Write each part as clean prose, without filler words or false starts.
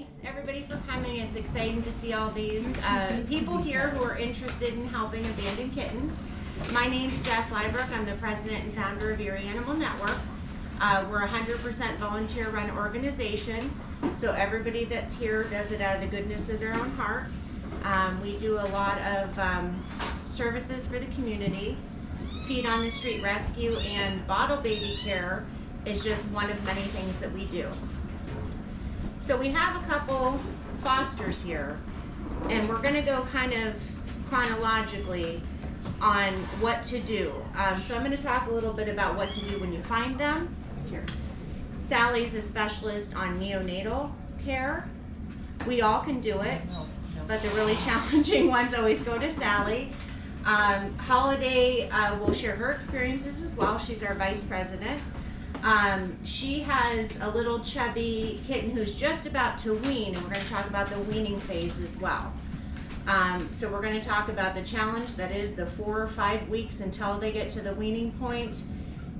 Thanks everybody for coming. It's exciting to see all these people here who are interested in helping abandoned kittens. My name's Jess Liebrook. I'm the president and founder of EAN Animal Network. We're a 100% volunteer run organization, so everybody that's here does it out of the goodness of their own heart. We do a lot of services for the community. Feed on the Street Rescue and bottle baby care is just one of many things that we do. So we have a couple fosters here, and we're going to go kind of chronologically on what to do. So I'm going to talk a little bit about what to do when you find them. Here. Sally's a specialist on neonatal care. We all can do it, but the really challenging ones always go to Sally. Holiday will share her experiences as well. She's our vice president. She has a little chubby kitten who's just about to wean, and we're going to talk about the weaning phase as well. So we're going to talk about the challenge that is the 4 or 5 weeks until they get to the weaning point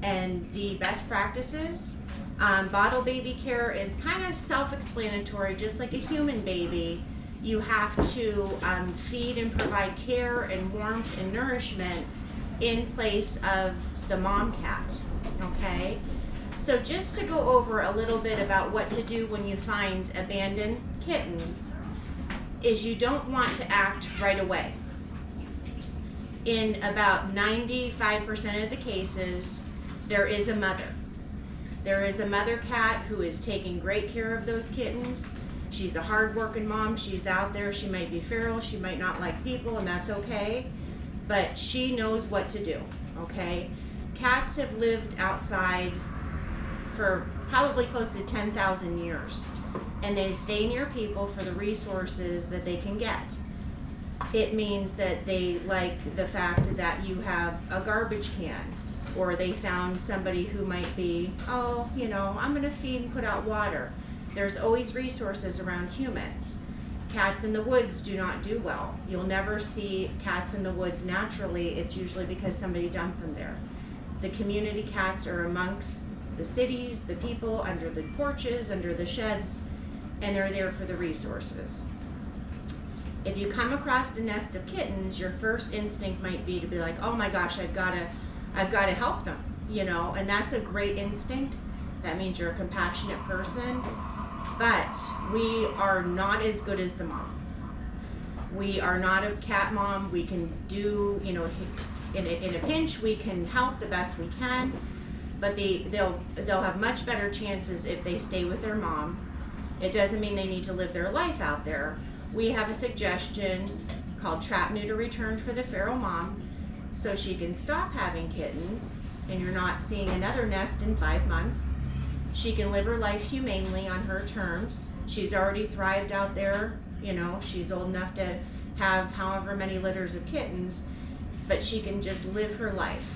and the best practices. Bottle baby care is kind of self-explanatory, just like a human baby. You have to feed and provide care and warmth and nourishment in place of the mom cat, okay? So just to go over a little bit about what to do when you find abandoned kittens is you don't want to act right away. In about 95% of the cases, there is a mother. There is a mother cat who is taking great care of those kittens. She's a hard-working mom. She's out there. She might be feral. She might not like people, and that's okay. But she knows what to do, okay? Cats have lived outside for probably close to 10,000 years, and they stay near people for the resources that they can get. It means that they like the fact that you have a garbage can, or they found somebody who might be, oh, you know, I'm gonna feed and put out water. There's always resources around humans. Cats in the woods do not do well. You'll never see cats in the woods naturally. It's usually because somebody dumped them there. The community cats are amongst the cities, the people, under the porches, under the sheds, and they're there for the resources. If you come across a nest of kittens, your first instinct might be to be like, oh my gosh, I've got to help them, you know, and that's a great instinct. That means you're a compassionate person, but we are not as good as the mom. We are not a cat mom. We can do, you know, in a pinch, we can help the best we can, but they'll have much better chances if they stay with their mom. It doesn't mean they need to live their life out there. We have a suggestion called Trap, Neuter, Return for the feral mom, so she can stop having kittens and you're not seeing another nest in 5 months. She can live her life humanely on her terms. She's already thrived out there, you know, she's old enough to have however many litters of kittens, but she can just live her life.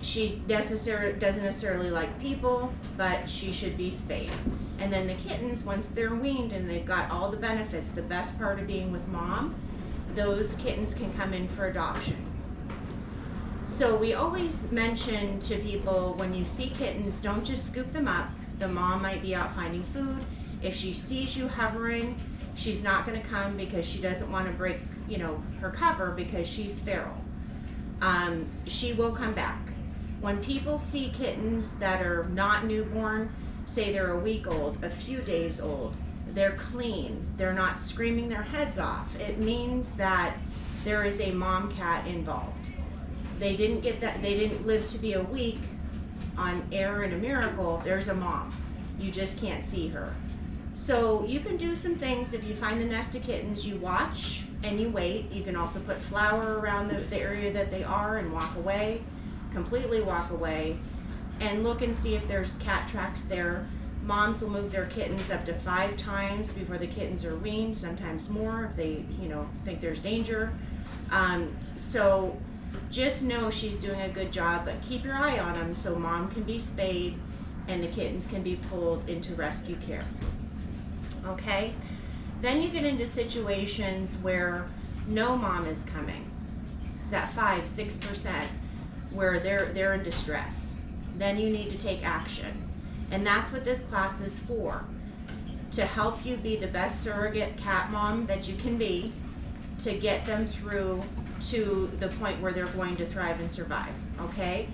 She doesn't necessarily like people, but she should be spayed. And then the kittens, once they're weaned and they've got all the benefits, the best part of being with mom, those kittens can come in for adoption. So we always mention to people, when you see kittens, don't just scoop them up. The mom might be out finding food. If she sees you hovering, she's not going to come because she doesn't want to break, you know, her cover because she's feral. She will come back. When people see kittens that are not newborn, say they're a week old, a few days old, they're clean, they're not screaming their heads off, it means that there is a mom cat involved. They didn't live to be a week on air and a miracle. There's a mom. You just can't see her. So you can do some things. If you find the nest of kittens, you watch and you wait. You can also put flour around the area that they are and walk away, completely walk away, and look and see if there's cat tracks there. Moms will move their kittens up to 5 times before the kittens are weaned, sometimes more if they, you know, think there's danger. So just know she's doing a good job, but keep your eye on them so mom can be spayed and the kittens can be pulled into rescue care. Okay? Then you get into situations where no mom is coming. It's that 5-6% where they're in distress. Then you need to take action. And that's what this class is for. to help you be the best surrogate cat mom that you can be, to get them through to the point where they're going to thrive and survive, okay?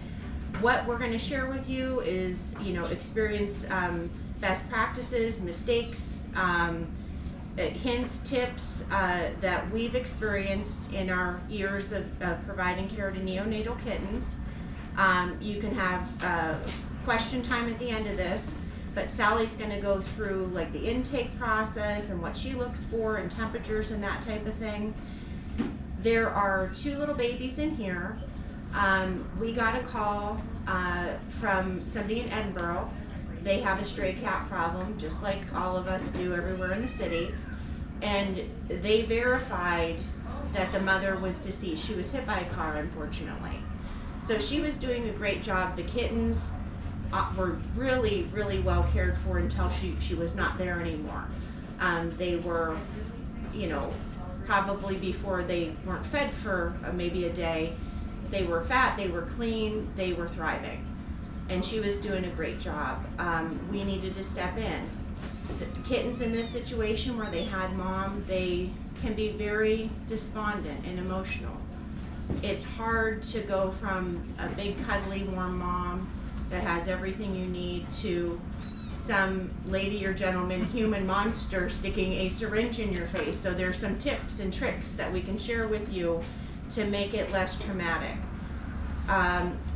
What we're gonna share with you is, experience, best practices, mistakes, hints, tips that we've experienced in our years of providing care to neonatal kittens. You can have question time at the end of this, but Sally's gonna go through like the intake process and what she looks for and temperatures and that type of thing. There are 2 little babies in here. We got a call from somebody in Edinburgh. They have a stray cat problem, just like all of us do everywhere in the city. And they verified that the mother was deceased. She was hit by a car, unfortunately. So she was doing a great job. The kittens were really, really well cared for until she was not there anymore. They were, probably before they weren't fed for maybe a day. They were fat, they were clean, they were thriving. And she was doing a great job. We needed to step in. The kittens in this situation where they had mom, they can be very despondent and emotional. It's hard to go from a big cuddly warm mom that has everything you need to some lady or gentleman human monster sticking a syringe in your face. So there's some tips and tricks that we can share with you to make it less traumatic.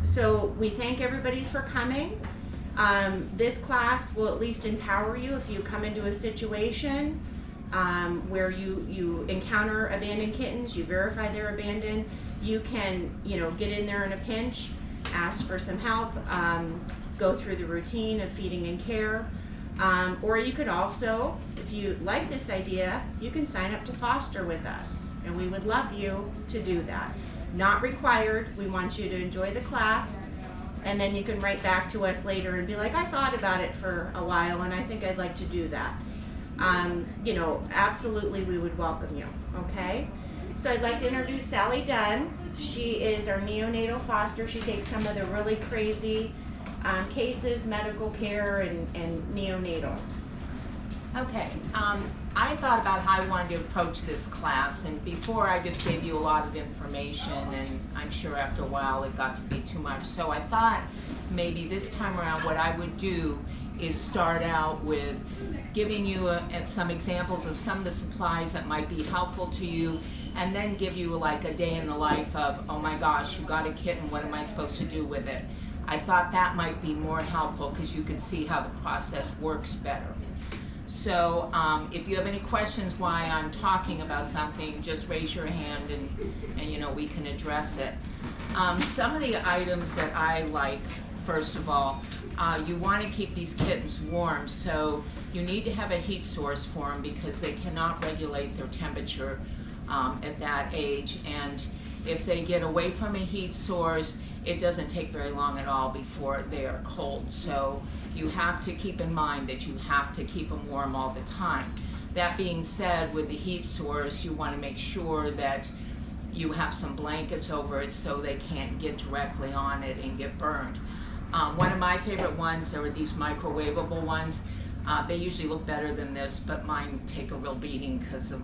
So we thank everybody for coming. This class will at least empower you if you come into a situation where you encounter abandoned kittens, you verify they're abandoned, you can get in there in a pinch, ask for some help, go through the routine of feeding and care. Or you could also, if you like this idea, you can sign up to foster with us, and we would love you to do that. Not required. We want you to enjoy the class, and then you can write back to us later and be like, I thought about it for a while and I think I'd like to do that. Absolutely we would welcome you, okay? So I'd like to introduce Sally Dunn. She is our neonatal foster. She takes some of the really crazy cases, medical care, and neonatals. Okay, I thought about how I wanted to approach this class, and before I just gave you a lot of information, and I'm sure after a while it got to be too much. So I thought maybe this time around what I would do is start out with giving you some examples of some of the supplies that might be helpful to you, and then give you like a day in the life of, oh my gosh, you got a kitten, what am I supposed to do with it? I thought that might be more helpful because you could see how the process works better. So if you have any questions why I'm talking about something, just raise your hand and we can address it. Some of the items that I like, first of all, you want to keep these kittens warm, so you need to have a heat source for them because they cannot regulate their temperature at that age. And if they get away from a heat source, it doesn't take very long at all before they are cold. So you have to keep in mind that you have to keep them warm all the time. That being said, with the heat source, you want to make sure that you have some blankets over it so they can't get directly on it and get burned. One of my favorite ones are these microwavable ones. They usually look better than this, but mine take a real beating because of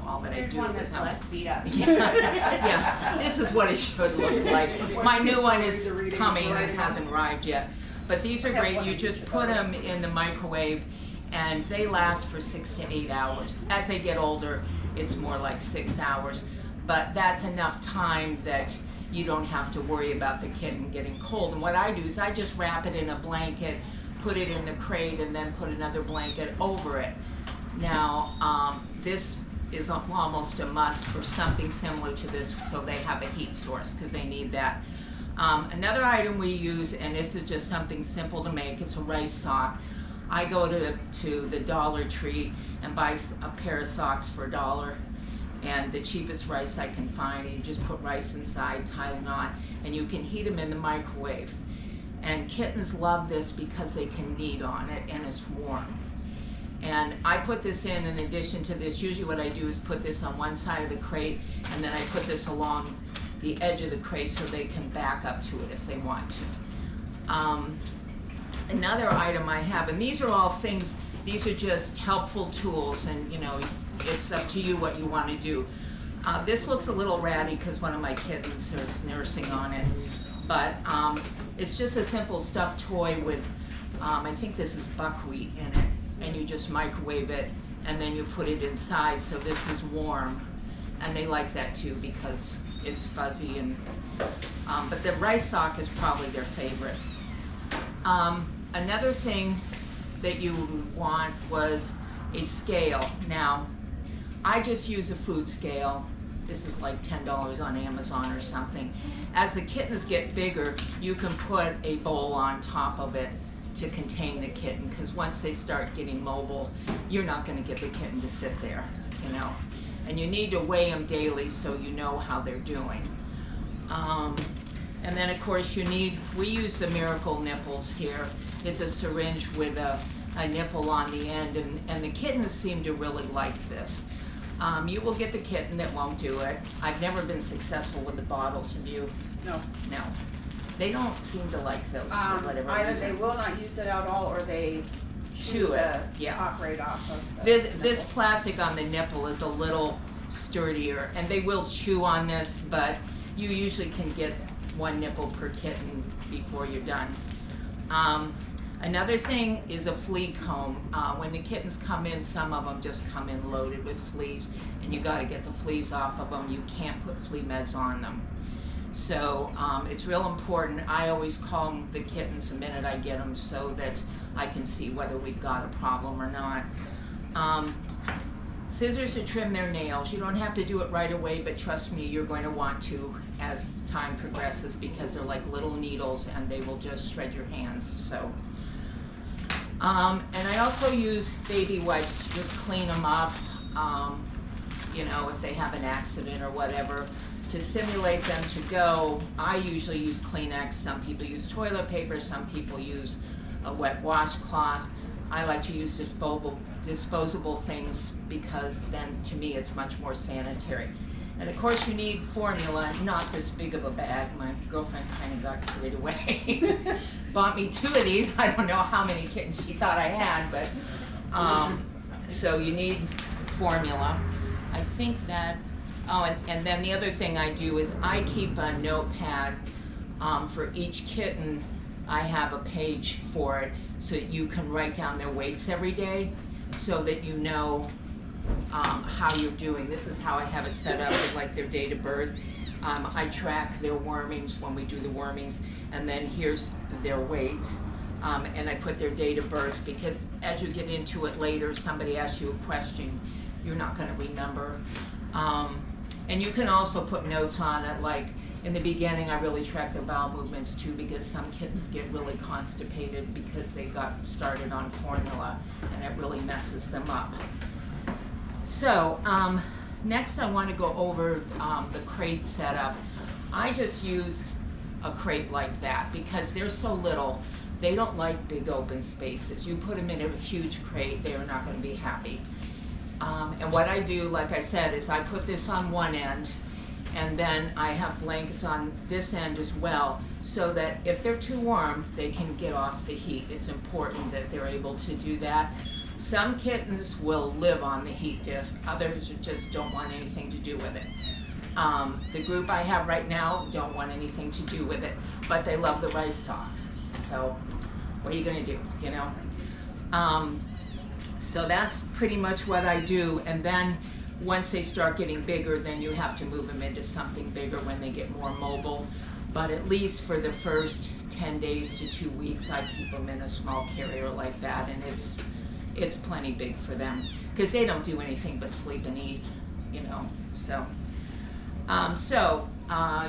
all that I do. There's one that's less beat up. Yeah, this is what it should look like. My new one is coming, it hasn't arrived yet. But these are great. You just put them in the microwave and they last for 6 to 8 hours. As they get older, it's more like 6 hours. But that's enough time that you don't have to worry about the kitten getting cold. And what I do is I just wrap it in a blanket, put it in the crate, and then put another blanket over it. Now, this is almost a must for something similar to this, so they have a heat source because they need that. Another item we use, and this is just something simple to make, it's a rice sock. I go to the Dollar Tree and buy a pair of socks for $1, and the cheapest rice I can find, and you just put rice inside, tie a knot, and you can heat them in the microwave. And kittens love this because they can knead on it and it's warm. And I put this in addition to this. Usually what I do is put this on one side of the crate, and then I put this along the edge of the crate so they can back up to it if they want to. Another item I have, and these are all things these are just helpful tools, and you know, it's up to you what you want to do. This looks a little ratty because one of my kittens is nursing on it, but it's just a simple stuffed toy with, I think this is buckwheat in it, and you just microwave it, and then you put it inside, so this is warm, and they like that too because it's fuzzy, and but the rice sock is probably their favorite. Another thing that you want was a scale. Now, I just use a food scale. This is like $10 on Amazon or something. As the kittens get bigger, you can put a bowl on top of it to contain the kitten, because once they start getting mobile, you're not going to get the kitten to sit there, you know. And you need to weigh them daily so you know how they're doing. And then of course we use the Miracle nipples here. It's a syringe with a nipple on the end, and the kittens seem to really like this. You will get the kitten that won't do it. I've never been successful with the bottles. Have you? No. No. They don't seem to like those for whatever Either reason. they will not use it at all, or they Chew it, yeah. operate off of This nipple. plastic on the nipple is a little sturdier, and they will chew on this, but you usually can get 1 nipple per kitten before you're done. Another thing is a flea comb. When the kittens come in, some of them just come in loaded with fleas, and you got to get the fleas off of them. You can't put flea meds on them. So it's real important. I always comb the kittens the minute I get them so that I can see whether we've got a problem or not. Scissors to trim their nails. You don't have to do it right away, but trust me, you're going to want to as time progresses, because they're like little needles and they will just shred your hands. So, and I also use baby wipes to just clean them up, you know, if they have an accident or whatever. To simulate them to go, I usually use Kleenex. Some people use toilet paper, some people use a wet washcloth. I like to use disposable things because then, to me, it's much more sanitary. And of course, you need formula, not this big of a bag. My girlfriend kind of got carried away. Bought me 2 of these. I don't know how many kittens she thought I had, but so you need formula. I think that, and then the other thing I do is I keep a notepad for each kitten. I have a page for it, so you can write down their weights every day, so that you know how you're doing. This is how I have it set up, with like their date of birth. I track their wormings when we do the wormings, and then here's their weights, and I put their date of birth, because as you get into it later, somebody asks you a question, you're not going to remember. And you can also put notes on it, like in the beginning I really track their bowel movements too, because some kittens get really constipated because they got started on formula, and it really messes them up. So next I want to go over the crate setup. I just use a crate like that because they're so little. They don't like big open spaces. You put them in a huge crate, they are not going to be happy. And what I do, like I said, is I put this on one end, and then I have blankets on this end as well, so that if they're too warm, they can get off the heat. It's important that they're able to do that. Some kittens will live on the heat disc, others just don't want anything to do with it. The group I have right now don't want anything to do with it, but they love the rice sock. So what are you gonna do, you know? So that's pretty much what I do, and then once they start getting bigger, then you have to move them into something bigger when they get more mobile. But at least for the first 10 days to 2 weeks, I keep them in a small carrier like that, and it's plenty big for them, because they don't do anything but sleep and eat, you know. So,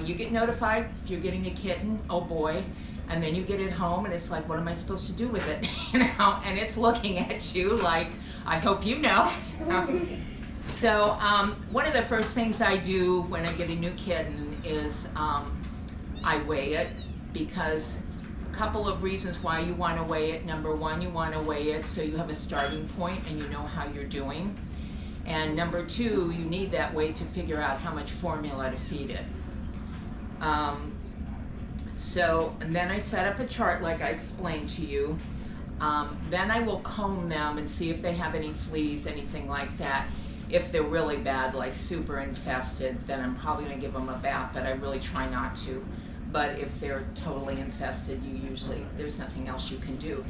you get notified you're getting a kitten, oh boy, and then you get it home, and it's like, what am I supposed to do with it? You know, and it's looking at you like, I hope you know. So one of the first things I do when I get a new kitten is I weigh it, because a couple of reasons why you want to weigh it. Number one, you want to weigh it so you have a starting point and you know how you're doing. And number two, you need that weight to figure out how much formula to feed it. And then I set up a chart like I explained to you. Then I will comb them and see if they have any fleas, anything like that. If they're really bad, like super infested, then I'm probably gonna give them a bath, but I really try not to. But if they're totally infested, there's nothing else you can do.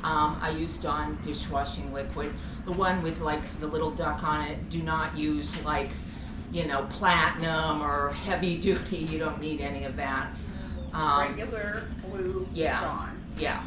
I use Dawn dishwashing liquid, the one with like the little duck on it. Do not use like, platinum or heavy duty. You don't need any of that. Regular blue Yeah. Dawn. Yeah.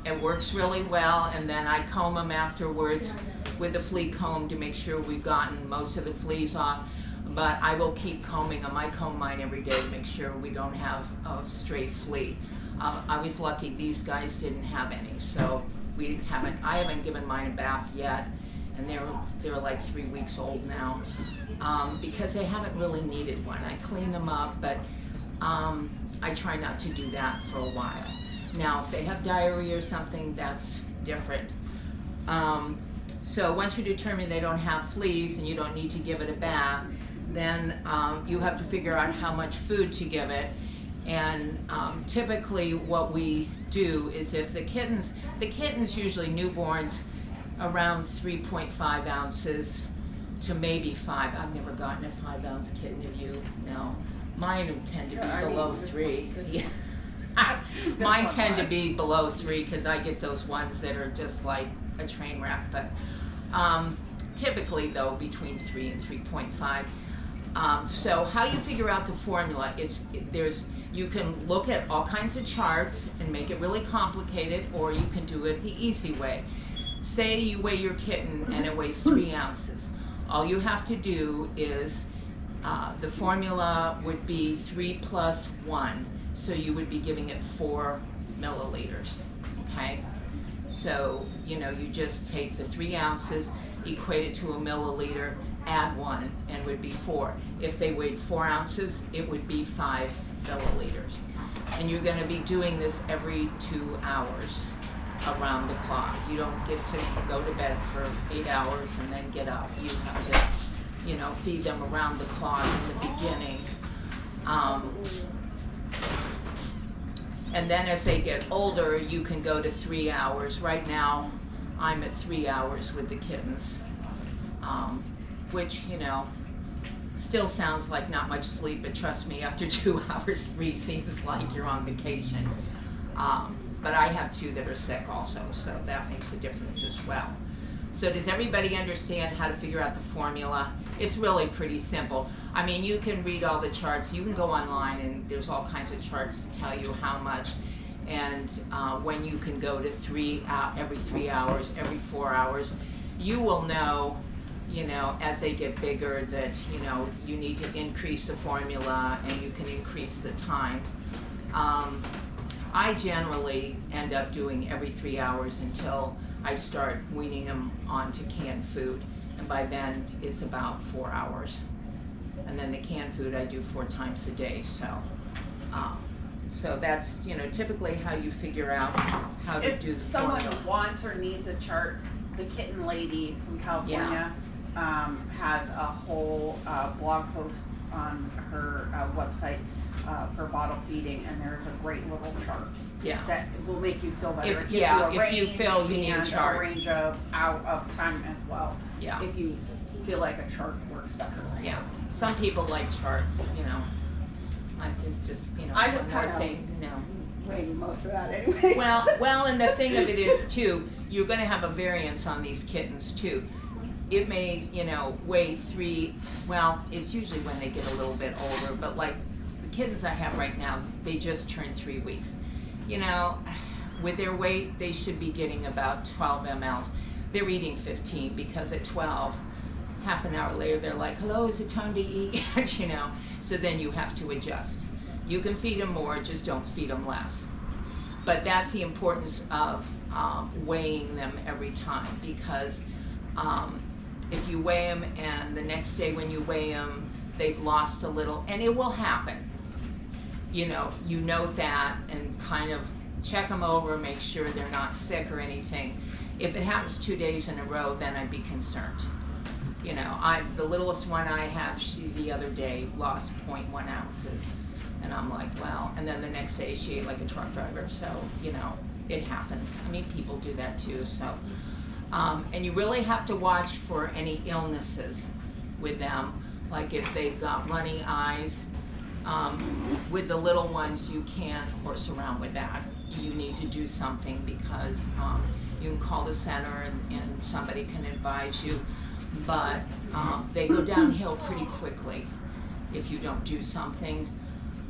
It works really well, and then I comb them afterwards with a flea comb to make sure we've gotten most of the fleas off. But I will keep combing them. I comb mine every day to make sure we don't have a stray flea. I was lucky these guys didn't have any, so I haven't given mine a bath yet, and they're like 3 weeks old now, because they haven't really needed one. I clean them up, but I try not to do that for a while. Now, if they have diarrhea or something, that's different. So once you determine they don't have fleas and you don't need to give it a bath, then you have to figure out how much food to give it. And typically what we do is if the kittens usually newborns around 3.5 ounces to maybe 5. I've never gotten a 5-ounce kitten, have you? No. Mine tend to be below 3. Yeah. Mine tend to be below 3 because I get those ones that are just like a train wreck. But typically though, between 3 and 3.5. So how you figure out the formula, you can look at all kinds of charts and make it really complicated, or you can do it the easy way. Say you weigh your kitten and it weighs 3 ounces. All you have to do is, the formula would be 3 plus 1. So you would be giving it 4 milliliters, okay? So, you just take the 3 ounces, equate it to a milliliter, add 1, and it would be 4. If they weighed 4 ounces, it would be 5 milliliters. And you're gonna be doing this every 2 hours around the clock. You don't get to go to bed for 8 hours and then get up. You have to, feed them around the clock in the beginning. And then as they get older, you can go to 3 hours. Right now, I'm at 3 hours with the kittens, which, still sounds like not much sleep, but trust me, after 2 hours, 3 seems like you're on vacation. But I have 2 that are sick also, so that makes a difference as well. So does everybody understand how to figure out the formula? It's really pretty simple. I mean, you can read all the charts. You can go online and there's all kinds of charts to tell you how much and when you can go to every 3 hours, every 4 hours. You will know, as they get bigger that, you need to increase the formula and you can increase the times. I generally end up doing every 3 hours until I start weaning them onto canned food, and by then it's about 4 hours. And then the canned food I do 4 times a day, so that's typically how you figure out how to do the formula. If formula. someone wants or needs a chart, the Kitten Lady from California has a whole blog post on her website for bottle feeding, and there's a great little chart. Yeah. That will make you feel better. If you feel you need a chart. A range of time as well. Yeah. If you feel like a chart works better. Yeah. Some people like charts, I just I just one more kind of thing, wing most of that anyway. Well, and the thing of it is too, you're going to have a variance on these kittens too. It may, weigh 3. Well, it's usually when they get a little bit older, but like the kittens I have right now, they just turned 3 weeks. With their weight, they should be getting about 12 mLs. They're eating 15 because at 12, half an hour later, they're like, hello, is it time to eat? So then you have to adjust. You can feed them more, just don't feed them less. But that's the importance of weighing them every time, because if you weigh them and the next day when you weigh them, they've lost a little, and it will happen. You know that, and kind of check them over, make sure they're not sick or anything. If it happens 2 days in a row, then I'd be concerned. The littlest one I have, she the other day lost 0.1 ounces. And I'm like, well, and then the next day she ate like a truck driver. So, it happens. I mean, people do that too, so. And you really have to watch for any illnesses with them, like if they've got runny eyes. With the little ones, you can't horse around with that. You need to do something because you can call the center and somebody can advise you, but they go downhill pretty quickly if you don't do something.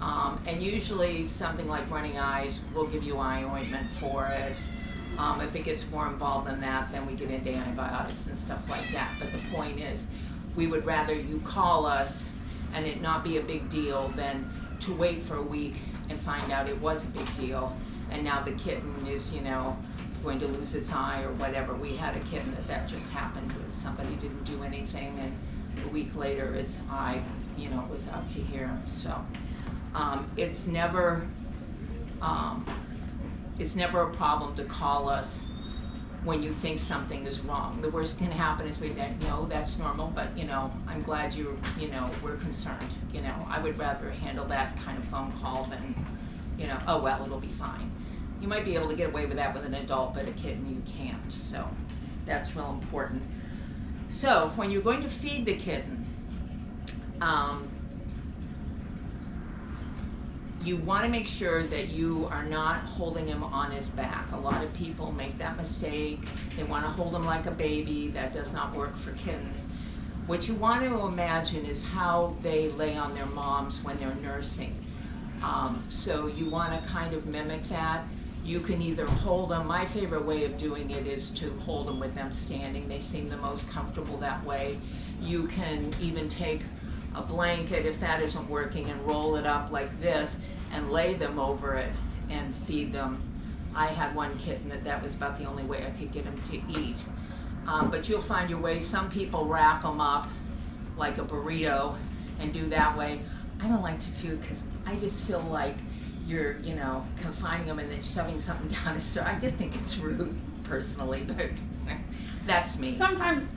And usually something like runny eyes, we'll give you eye ointment for it. If it gets more involved than that, then we get into antibiotics and stuff like that. But the point is, we would rather you call us and it not be a big deal than to wait for a week and find out it was a big deal. And now the kitten is, you know, going to lose its eye or whatever. We had a kitten that just happened with. Somebody didn't do anything, and a week later its eye, you know, was up to here. So it's never a problem to call us when you think something is wrong. The worst can happen is we know that's normal, but you know, I'm glad we're concerned. You know, I would rather handle that kind of phone call than, you know, oh well, it'll be fine. You might be able to get away with that with an adult, but a kitten you can't. So that's real important. So when you're going to feed the kitten, you want to make sure that you are not holding him on his back. A lot of people make that mistake. They want to hold him like a baby. That does not work for kittens. What you want to imagine is how they lay on their moms when they're nursing. So you want to kind of mimic that. You can either hold them. My favorite way of doing it is to hold them with them standing. They seem the most comfortable that way. You can even take a blanket, if that isn't working, and roll it up like this and lay them over it and feed them. I had one kitten that was about the only way I could get him to eat. But you'll find your way. Some people wrap them up like a burrito and do that way. I don't like to do, because I just feel like you're, you know, confining them and then shoving something down his throat. I just think it's rude, personally, but that's me. Sometimes,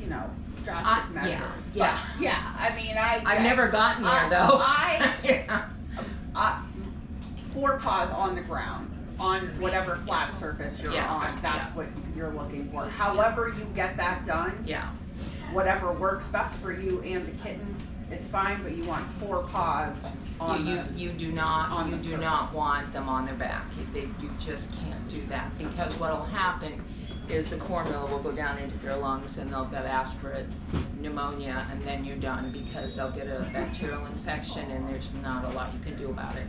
you know, drastic measures. Yeah. But, yeah, I mean, I've never gotten there, though. Yeah. 4 paws on the ground, on whatever flat surface you're on. That's what you're looking for. However you get that done, whatever works best for you and the kitten is fine, but you want 4 paws on you do not want them on their back. You just can't do that, because what will happen is the formula will go down into their lungs and they'll get aspirate pneumonia, and then you're done, because they'll get a bacterial infection and there's not a lot you can do about it.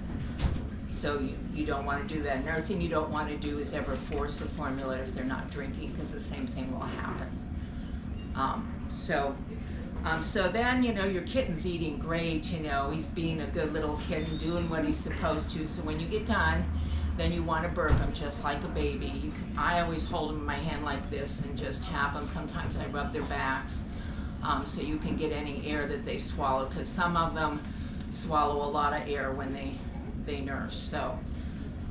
So you don't want to do that. Another thing you don't want to do is ever force the formula if they're not drinking, because the same thing will happen. So then, you know, your kitten's eating great, you know, he's being a good little kitten, doing what he's supposed to. So when you get done, then you want to burp him just like a baby. I always hold him in my hand like this and just tap them. Sometimes I rub their backs so you can get any air that they swallow, because some of them swallow a lot of air when they nurse. So,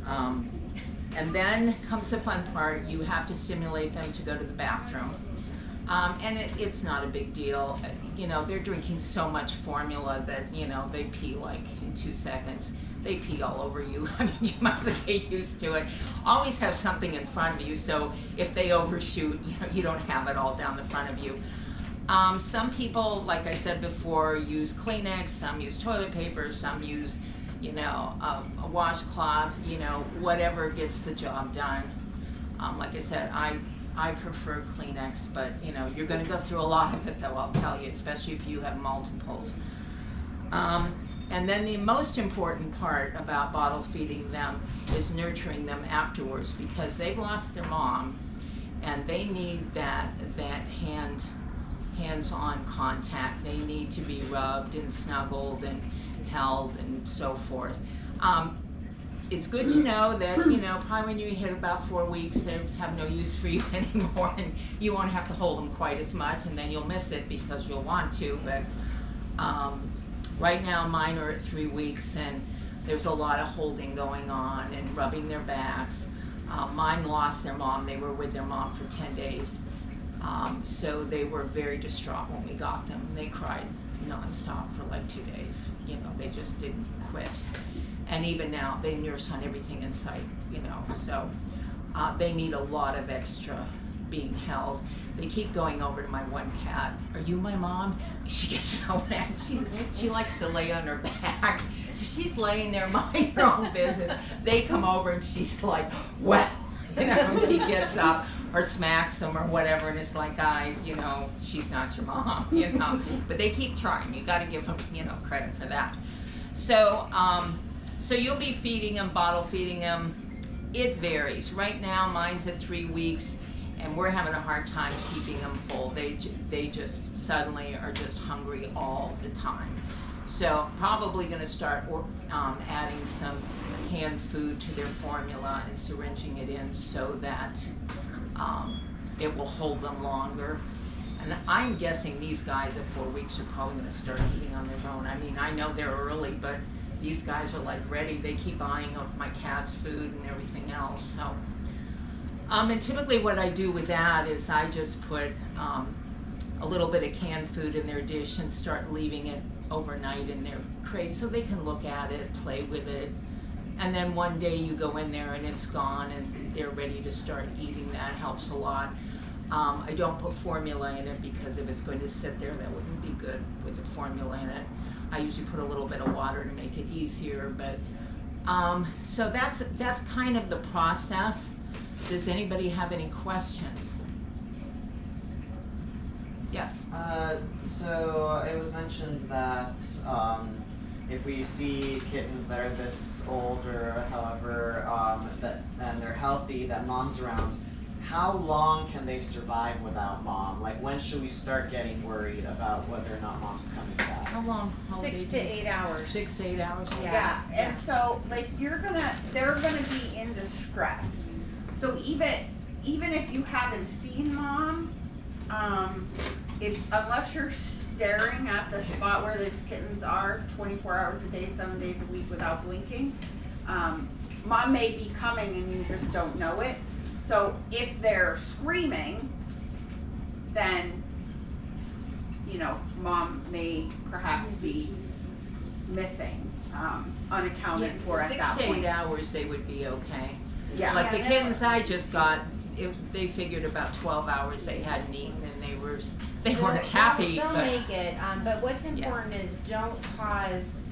and then comes the fun part. You have to stimulate them to go to the bathroom. And it's not a big deal. You know, they're drinking so much formula that, you know, they pee like in 2 seconds. They pee all over you. I mean, you might as well get used to it. Always have something in front of you, so if they overshoot, you know, you don't have it all down the front of you. Some people, like I said before, use Kleenex, some use toilet paper, some use, you know, a washcloth, you know, whatever gets the job done. Like I said, I prefer Kleenex, but you know, you're going to go through a lot of it, though, I'll tell you, especially if you have multiples. And then the most important part about bottle feeding them is nurturing them afterwards, because they've lost their mom and they need that hands-on contact. They need to be rubbed and snuggled and held and so forth. It's good to know that, you know, probably when you hit about 4 weeks, they have no use for you anymore, and you won't have to hold them quite as much, and then you'll miss it because you'll want to. But right now, mine are at 3 weeks, and there's a lot of holding going on and rubbing their backs. Mine lost their mom. They were with their mom for 10 days. So they were very distraught when we got them. They cried nonstop for like 2 days. You know, they just didn't quit. And even now, they nurse on everything in sight, you know, so they need a lot of extra being held. They keep going over to my one cat. Are you my mom? She gets so mad. She likes to lay on her back. So she's laying there minding her own business. They come over and she's like, well, you know, and she gets up or smacks them or whatever, and it's like, guys, you know, she's not your mom, you know. But they keep trying. You got to give them, you know, credit for that. So, so you'll be feeding them, bottle feeding them. It varies. Right now, mine's at 3 weeks. And we're having a hard time keeping them full. They just suddenly are just hungry all the time. So probably going to start adding some canned food to their formula and syringing it in so that it will hold them longer. And I'm guessing these guys at 4 weeks are probably going to start eating on their own. I mean, I know they're early, but these guys are like ready. They keep buying up my cat's food and everything else. So. And typically what I do with that is I just put a little bit of canned food in their dish and start leaving it overnight in their crate so they can look at it, play with it. And then one day you go in there and it's gone and they're ready to start eating. That helps a lot. I don't put formula in it because if it's going to sit there, that wouldn't be good with the formula in it. I usually put a little bit of water to make it easier, but so that's kind of the process. Does anybody have any questions? Yes. So it was mentioned that if we see kittens that are this old or however and they're healthy, that mom's around, how long can they survive without mom? Like when should we start getting worried about whether or not mom's coming back? How long? 6 to 8 hours. 6 to 8 hours. Yeah, and so like they're gonna be in distress. So even if you haven't seen mom, unless you're staring at the spot where these kittens are 24 hours a day, 7 days a week without blinking, mom may be coming and you just don't know it. So if they're screaming, then you know mom may perhaps be missing, unaccounted for at that 6 to 8 point. hours they would be okay. Yeah. Like the kittens I just got, they figured about 12 hours they hadn't eaten and they weren't happy. They'll but make it, but what's important is don't cause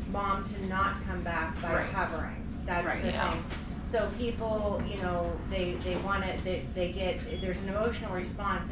mom to not come back by Right. hovering. That's Right. the Yeah. thing. So people, you know, they want it, they get, there's an emotional response